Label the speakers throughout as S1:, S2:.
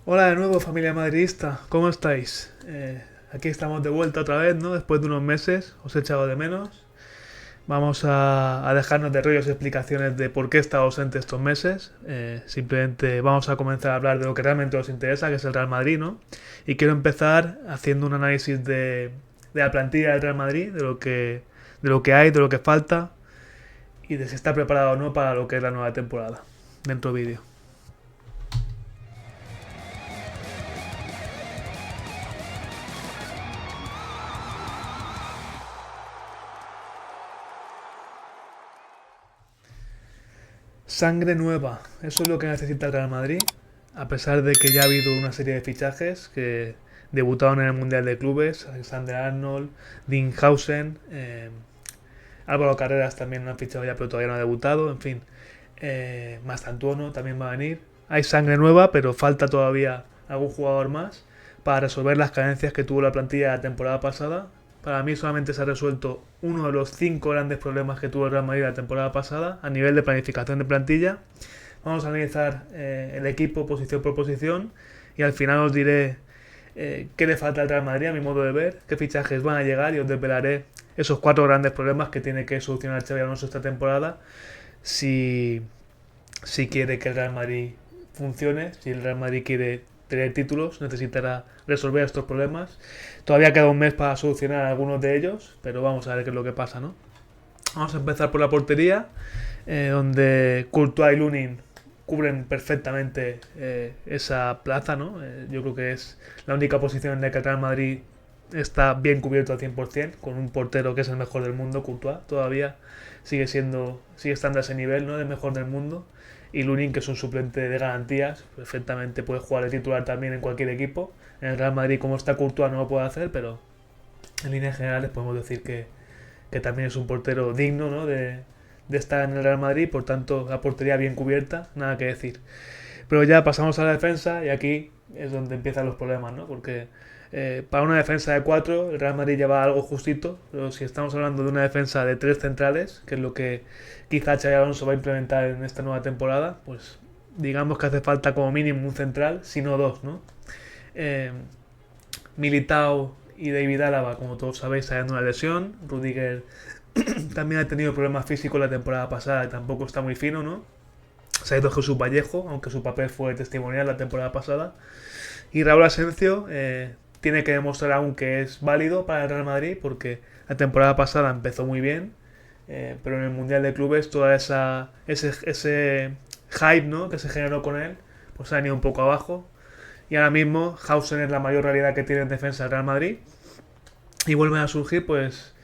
S1: Hola de nuevo familia madridista, ¿cómo estáis? Aquí estamos de vuelta otra vez, ¿no? Después de unos meses, os he echado de menos. Vamos a dejarnos de rollos y explicaciones de por qué he estado ausente estos meses. Simplemente vamos a comenzar a hablar de lo que realmente os interesa, que es el Real Madrid, ¿no? Y quiero empezar haciendo un análisis de la plantilla del Real Madrid, de lo que hay, de lo que falta y de si está preparado o no para lo que es la nueva temporada. Dentro vídeo. Sangre nueva, eso es lo que necesita el Real Madrid, a pesar de que ya ha habido una serie de fichajes que debutaron en el Mundial de Clubes, Alexander Arnold, Dinghausen, Álvaro Carreras también lo han fichado ya pero todavía no ha debutado, en fin, Mastantuono también va a venir. Hay sangre nueva, pero falta todavía algún jugador más para resolver las carencias que tuvo la plantilla la temporada pasada. Para mí solamente se ha resuelto uno de los 5 grandes problemas que tuvo el Real Madrid la temporada pasada a nivel de planificación de plantilla. Vamos a analizar el equipo posición por posición y al final os diré qué le falta al Real Madrid a mi modo de ver, qué fichajes van a llegar y os desvelaré esos 4 grandes problemas que tiene que solucionar Xabi Alonso esta temporada si, si quiere que el Real Madrid funcione, si el Real Madrid quiere tener títulos, necesitará resolver estos problemas. Todavía queda un mes para solucionar algunos de ellos, pero vamos a ver qué es lo que pasa, ¿no? Vamos a empezar por la portería, donde Courtois y Lunin cubren perfectamente esa plaza, ¿no? Yo creo que es la única posición en la que el Real Madrid está bien cubierto al 100%, con un portero que es el mejor del mundo, Courtois, todavía sigue estando a ese nivel, ¿no? De mejor del mundo. Y Lunin, que es un suplente de garantías, perfectamente puede jugar de titular también en cualquier equipo. En el Real Madrid, como está Courtois, no lo puede hacer, pero en líneas generales podemos decir que también es un portero digno, ¿no? de estar en el Real Madrid, por tanto la portería bien cubierta, nada que decir. Pero ya pasamos a la defensa y aquí es donde empiezan los problemas, ¿no? Porque para una defensa de 4 el Real Madrid lleva algo justito, pero si estamos hablando de una defensa de 3 centrales, que es lo que quizá Xabi Alonso va a implementar en esta nueva temporada, pues digamos que hace falta como mínimo un central, si no dos, ¿no? Eh, Militao y David Álava, como todos sabéis, ha una lesión. Rudiger también ha tenido problemas físicos la temporada pasada y tampoco está muy fino, ¿no? Se ha ido Jesús Vallejo, aunque su papel fue testimonial la temporada pasada. Y Raúl Asencio tiene que demostrar aún que es válido para el Real Madrid, porque la temporada pasada empezó muy bien, pero en el Mundial de Clubes toda ese hype, ¿no? que se generó con él pues ha venido un poco abajo. Y ahora mismo Hausen es la mayor realidad que tiene en defensa el Real Madrid. Y vuelven a surgir pues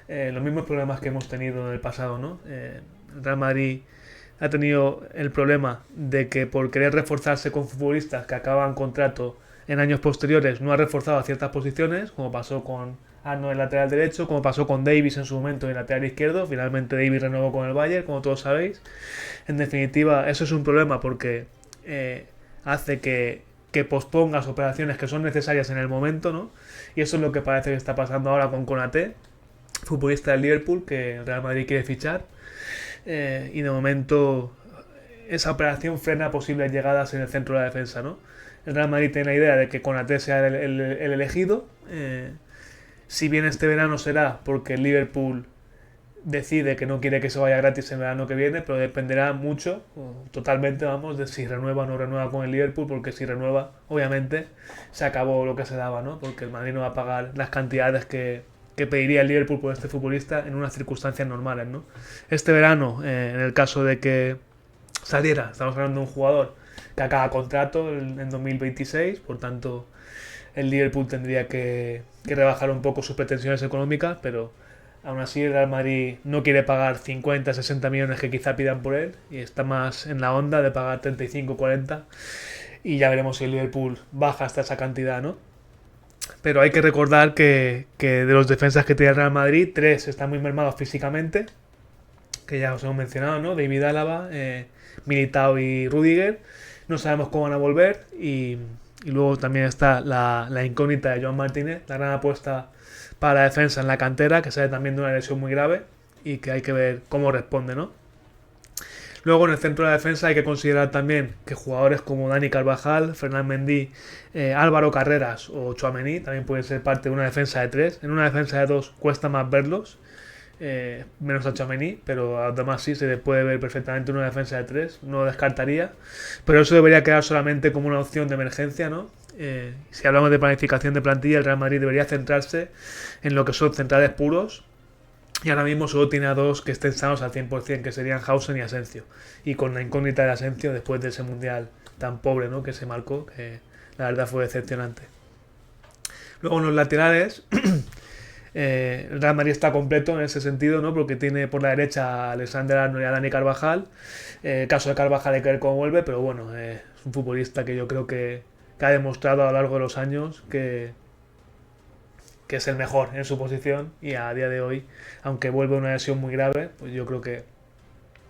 S1: los mismos problemas que hemos tenido en el pasado, ¿no? El Real Madrid ha tenido el problema de que por querer reforzarse con futbolistas que acaban contrato en años posteriores no ha reforzado a ciertas posiciones, como pasó con Arno en lateral derecho, como pasó con Davis en su momento en lateral izquierdo. Finalmente Davis renovó con el Bayern, como todos sabéis. En definitiva, eso es un problema porque hace que pospongas operaciones que son necesarias en el momento, ¿no? Y eso es lo que parece que está pasando ahora con Konaté, futbolista del Liverpool, que el Real Madrid quiere fichar. Y de momento esa operación frena posibles llegadas en el centro de la defensa, ¿no? El Real Madrid tiene la idea de que Konaté sea el elegido. Si bien este verano será porque el Liverpool decide que no quiere que se vaya gratis el verano que viene, pero dependerá mucho, totalmente, vamos, de si renueva o no renueva con el Liverpool, porque si renueva, obviamente, se acabó lo que se daba, ¿no? Porque el Madrid no va a pagar las cantidades que pediría el Liverpool por este futbolista en unas circunstancias normales, ¿no? Este verano, en el caso de que saliera, estamos hablando de un jugador que acaba contrato en 2026, por tanto, el Liverpool tendría que rebajar un poco sus pretensiones económicas, pero aún así el Real Madrid no quiere pagar 50, 60 millones que quizá pidan por él y está más en la onda de pagar 35, 40 y ya veremos si el Liverpool baja hasta esa cantidad, ¿no? Pero hay que recordar que de los defensas que tiene el Real Madrid, 3 están muy mermados físicamente, que ya os hemos mencionado, ¿no? David Álava, Militao y Rudiger. No sabemos cómo van a volver y luego también está la incógnita de Joan Martínez, la gran apuesta para la defensa en la cantera, que sale también de una lesión muy grave y que hay que ver cómo responde, ¿no? Luego en el centro de la defensa hay que considerar también que jugadores como Dani Carvajal, Ferland Mendy, Álvaro Carreras o Tchouaméni también pueden ser parte de una defensa de tres. En una defensa de dos cuesta más verlos, menos a Tchouaméni, pero además sí se le puede ver perfectamente en una defensa de tres, no lo descartaría. Pero eso debería quedar solamente como una opción de emergencia, ¿no? Si hablamos de planificación de plantilla, el Real Madrid debería centrarse en lo que son centrales puros, y ahora mismo solo tiene a dos que estén sanos al 100%, que serían Hausen y Asensio. Y con la incógnita de Asensio después de ese mundial tan pobre, ¿no?, que se marcó, que la verdad fue decepcionante. Luego en los laterales, el Real Madrid está completo en ese sentido, ¿no?, porque tiene por la derecha a Alexander Arnold y a Dani Carvajal. El caso de Carvajal hay que ver cómo vuelve, pero bueno, es un futbolista que yo creo que ha demostrado a lo largo de los años que es el mejor en su posición, y a día de hoy, aunque vuelve una lesión muy grave, pues yo creo que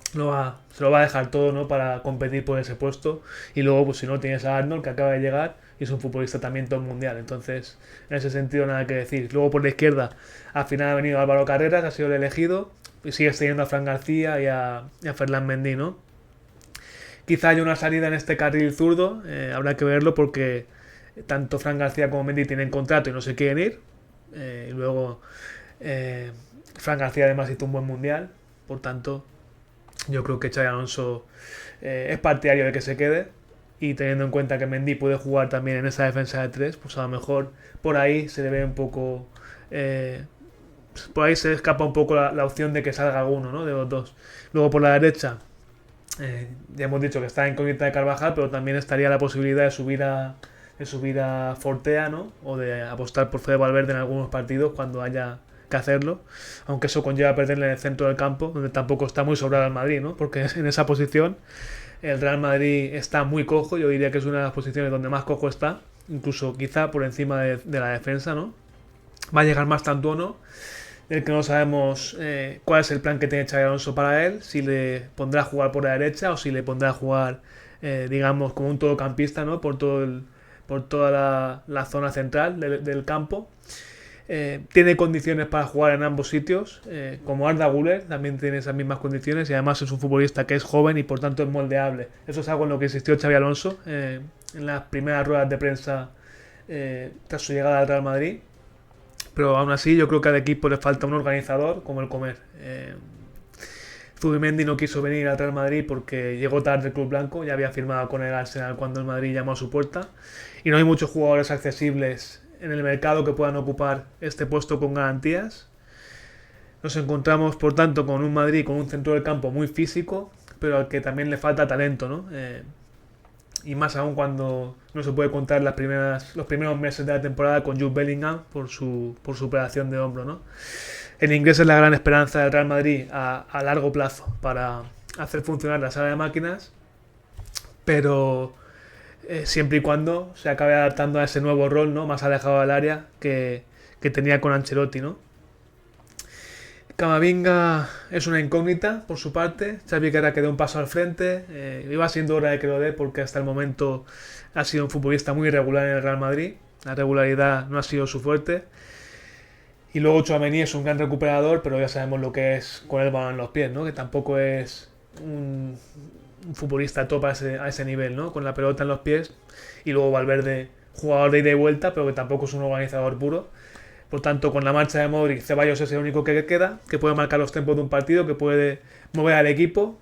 S1: se lo va a dejar todo, ¿no?, para competir por ese puesto. Y luego, pues si no, tienes a Arnold, que acaba de llegar y es un futbolista también top mundial. Entonces, en ese sentido, nada que decir. Luego por la izquierda, al final ha venido Álvaro Carreras, ha sido el elegido, y sigues teniendo a Fran García y a Ferland Mendy, ¿no? Quizá haya una salida en este carril zurdo, habrá que verlo porque tanto Fran García como Mendy tienen contrato y no se quieren ir. Y luego, eh, Fran García además hizo un buen mundial, por tanto, yo creo que Xabi Alonso es partidario de que se quede, y teniendo en cuenta que Mendy puede jugar también en esa defensa de tres, pues a lo mejor por ahí se le ve un poco... por ahí se escapa un poco la opción de que salga alguno, ¿no?, de los dos. Luego por la derecha, ya hemos dicho que está en incógnita de Carvajal, pero también estaría la posibilidad de subir a Fortea, ¿no?, o de apostar por Fede Valverde en algunos partidos cuando haya que hacerlo, aunque eso conlleva perderle en el centro del campo, donde tampoco está muy sobrado el Madrid, ¿no?, porque en esa posición el Real Madrid está muy cojo. Yo diría que es una de las posiciones donde más cojo está, incluso quizá por encima de la defensa, ¿no? Va a llegar más Tantuono, del que no sabemos cuál es el plan que tiene Xabi Alonso para él, si le pondrá a jugar por la derecha o si le pondrá a jugar, digamos, como un todocampista, ¿no?, por toda la zona central del campo. Tiene condiciones para jugar en ambos sitios, como Arda Güler también tiene esas mismas condiciones, y además es un futbolista que es joven y por tanto es moldeable. Eso es algo en lo que insistió Xabi Alonso en las primeras ruedas de prensa tras su llegada al Real Madrid. Pero aún así yo creo que al equipo le falta un organizador como el Comer. Zubimendi no quiso venir al Real Madrid porque llegó tarde el club blanco, ya había firmado con el Arsenal cuando el Madrid llamó a su puerta, y no hay muchos jugadores accesibles en el mercado que puedan ocupar este puesto con garantías. Nos encontramos, por tanto, con un Madrid con un centro del campo muy físico, pero al que también le falta talento, ¿no? Y más aún cuando no se puede contar los primeros meses de la temporada con Jude Bellingham por su operación de hombro, ¿no? El inglés es la gran esperanza del Real Madrid a largo plazo para hacer funcionar la sala de máquinas, pero siempre y cuando se acabe adaptando a ese nuevo rol, ¿no?, más alejado del área que tenía con Ancelotti, ¿no? Camavinga es una incógnita por su parte. Xavi, que ahora quedó un paso al frente, iba siendo hora de que lo dé porque hasta el momento ha sido un futbolista muy irregular en el Real Madrid. La regularidad no ha sido su fuerte. Y luego Tchouaméni es un gran recuperador, pero ya sabemos lo que es con el balón en los pies, ¿no?, que tampoco es un futbolista top a ese nivel, ¿no?, con la pelota en los pies. Y luego Valverde, jugador de ida y vuelta, pero que tampoco es un organizador puro. Por tanto, con la marcha de Modric, Ceballos es el único que queda, que puede marcar los tempos de un partido, que puede mover al equipo,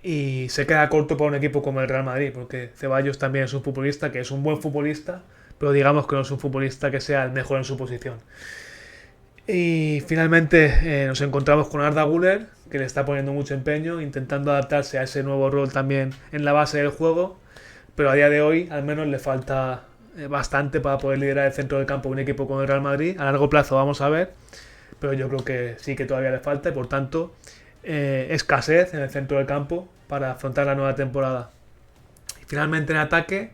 S1: y se queda corto para un equipo como el Real Madrid, porque Ceballos también es un futbolista que es un buen futbolista, pero digamos que no es un futbolista que sea el mejor en su posición. Y finalmente nos encontramos con Arda Güler, que le está poniendo mucho empeño, intentando adaptarse a ese nuevo rol también en la base del juego, pero a día de hoy al menos le falta bastante para poder liderar el centro del campo de un equipo como el Real Madrid. A largo plazo vamos a ver, pero yo creo que sí que todavía le falta, y por tanto escasez en el centro del campo para afrontar la nueva temporada. Y finalmente en ataque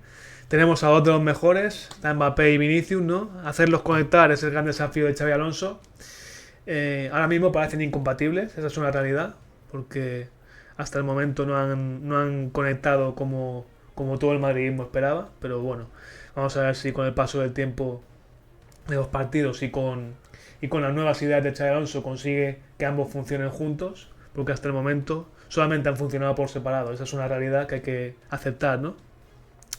S1: tenemos a dos de los mejores, Mbappé y Vinicius, ¿no? Hacerlos conectar es el gran desafío de Xabi Alonso. Ahora mismo parecen incompatibles, esa es una realidad, porque hasta el momento no han conectado como todo el madridismo esperaba, pero bueno, vamos a ver si con el paso del tiempo de los partidos y con las nuevas ideas de Xabi Alonso consigue que ambos funcionen juntos, porque hasta el momento solamente han funcionado por separado. Esa es una realidad que hay que aceptar, ¿no?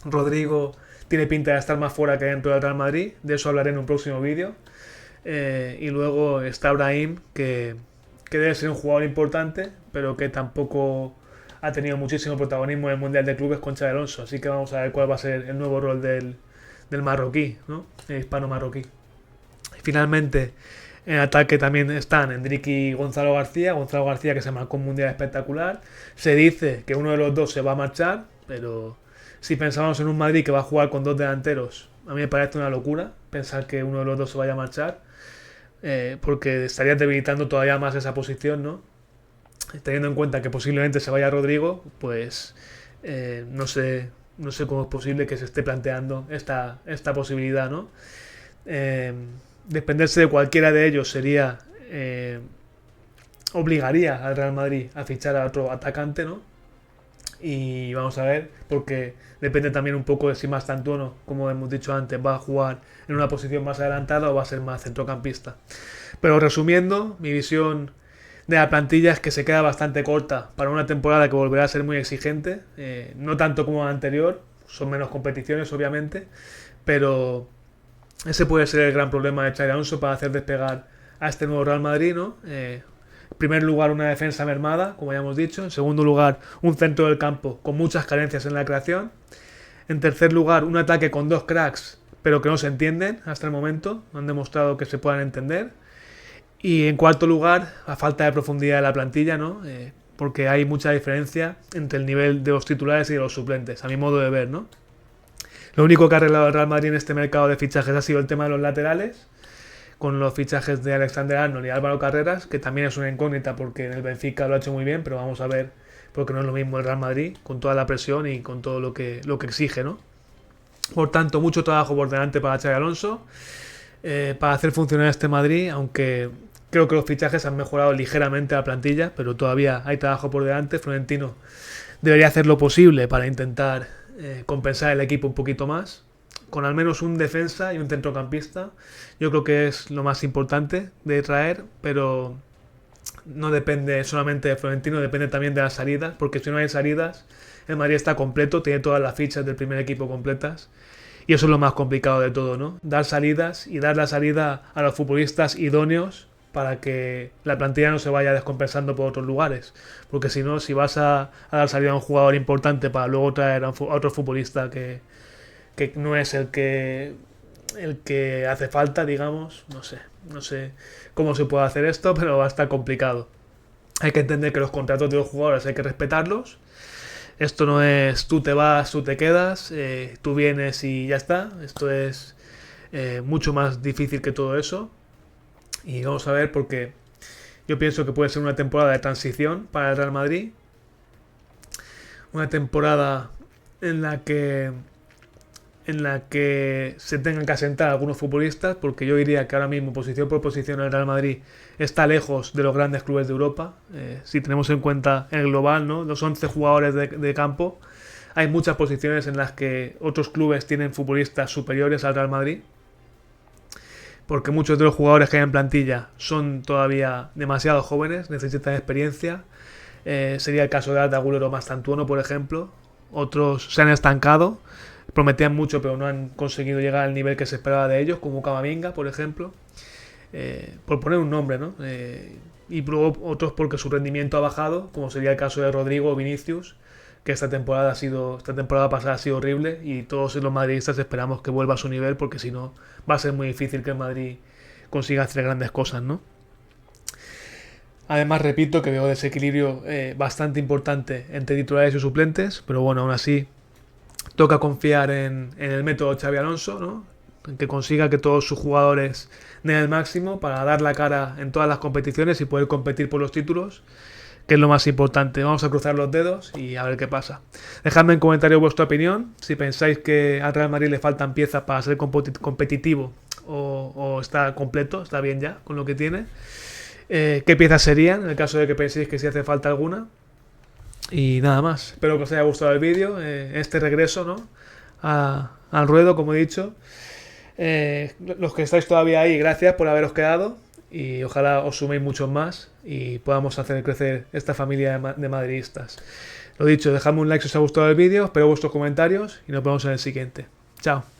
S1: Rodrigo tiene pinta de estar más fuera que dentro del Real Madrid, de eso hablaré en un próximo vídeo. Y luego está Brahim, que debe ser un jugador importante, pero que tampoco ha tenido muchísimo protagonismo en el Mundial de Clubes con Xabi Alonso. Así que vamos a ver cuál va a ser el nuevo rol del marroquí, ¿no? El hispano-marroquí. Y finalmente, en ataque también están Endrick y Gonzalo García. Gonzalo García, que se marcó un Mundial espectacular. Se dice que uno de los dos se va a marchar, pero si pensamos en un Madrid que va a jugar con dos delanteros, a mí me parece una locura pensar que uno de los dos se vaya a marchar, porque estaría debilitando todavía más esa posición, ¿no? Teniendo en cuenta que posiblemente se vaya Rodrigo, pues no sé cómo es posible que se esté planteando esta posibilidad, ¿no? Dependerse de cualquiera de ellos sería obligaría al Real Madrid a fichar a otro atacante, ¿no? Y vamos a ver, porque depende también un poco de si Mastantuono, como hemos dicho antes, va a jugar en una posición más adelantada o va a ser más centrocampista. Pero resumiendo, mi visión de la plantilla es que se queda bastante corta para una temporada que volverá a ser muy exigente, no tanto como la anterior, son menos competiciones obviamente, pero ese puede ser el gran problema de Xabi Alonso para hacer despegar a este nuevo Real Madrid, ¿no? En primer lugar, una defensa mermada, como ya hemos dicho. En segundo lugar, un centro del campo con muchas carencias en la creación. En tercer lugar, un ataque con dos cracks, pero que no se entienden hasta el momento. No han demostrado que se puedan entender. Y en cuarto lugar, la falta de profundidad de la plantilla, ¿no? Porque hay mucha diferencia entre el nivel de los titulares y de los suplentes, a mi modo de ver, ¿no? Lo único que ha arreglado el Real Madrid en este mercado de fichajes ha sido el tema de los laterales, con los fichajes de Alexander-Arnold y Álvaro Carreras, que también es una incógnita porque en el Benfica lo ha hecho muy bien, pero vamos a ver, porque no es lo mismo el Real Madrid, con toda la presión y con todo lo que exige, ¿no? Por tanto, mucho trabajo por delante para Xabi Alonso, para hacer funcionar este Madrid, aunque creo que los fichajes han mejorado ligeramente la plantilla, pero todavía hay trabajo por delante. Florentino debería hacer lo posible para intentar compensar el equipo un poquito más, con al menos un defensa y un centrocampista. Yo creo que es lo más importante de traer, pero no depende solamente de Florentino, depende también de las salidas, porque si no hay salidas, el Madrid está completo, tiene todas las fichas del primer equipo completas, y eso es lo más complicado de todo, ¿no? Dar salidas y dar la salida a los futbolistas idóneos para que la plantilla no se vaya descompensando por otros lugares, porque si no, si vas a dar salida a un jugador importante para luego traer a otro futbolista que no es el que hace falta, digamos, no sé cómo se puede hacer esto, pero va a estar complicado. Hay que entender que los contratos de los jugadores hay que respetarlos. Esto no es tú te vas, tú te quedas, tú vienes y ya está. Esto es mucho más difícil que todo eso. Y vamos a ver, porque yo pienso que puede ser una temporada de transición para el Real Madrid. Una temporada en la que se tengan que asentar algunos futbolistas, porque yo diría que ahora mismo, posición por posición, el Real Madrid está lejos de los grandes clubes de Europa. Si tenemos en cuenta el global, ¿no? Los 11 jugadores de campo, hay muchas posiciones en las que otros clubes tienen futbolistas superiores al Real Madrid, porque muchos de los jugadores que hay en plantilla son todavía demasiado jóvenes, necesitan experiencia. Sería el caso de Arda Güler o Mastantuono, por ejemplo. Otros se han estancado, prometían mucho pero no han conseguido llegar al nivel que se esperaba de ellos, como Camavinga, por ejemplo, por poner un nombre, ¿no? Y luego otros porque su rendimiento ha bajado, como sería el caso de Rodrigo o Vinicius, que esta temporada pasada ha sido horrible, y todos los madridistas esperamos que vuelva a su nivel, porque si no va a ser muy difícil que el Madrid consiga hacer grandes cosas, ¿no? Además, repito que veo desequilibrio bastante importante entre titulares y suplentes, pero bueno, aún así toca confiar en el método Xabi Alonso, ¿no? En que consiga que todos sus jugadores den el máximo para dar la cara en todas las competiciones y poder competir por los títulos, que es lo más importante. Vamos a cruzar los dedos y a ver qué pasa. Dejadme en comentarios vuestra opinión, si pensáis que al Real Madrid le faltan piezas para ser competitivo o está completo, está bien ya con lo que tiene. ¿Qué piezas serían en el caso de que penséis que sí hace falta alguna? Y nada más, espero que os haya gustado el vídeo, este regreso, ¿no? Al ruedo, como he dicho. Los que estáis todavía ahí, gracias por haberos quedado. y ojalá os suméis muchos más y podamos hacer crecer esta familia de madridistas. Lo dicho, dejadme un like si os ha gustado el vídeo, espero vuestros comentarios y nos vemos en el siguiente. Chao.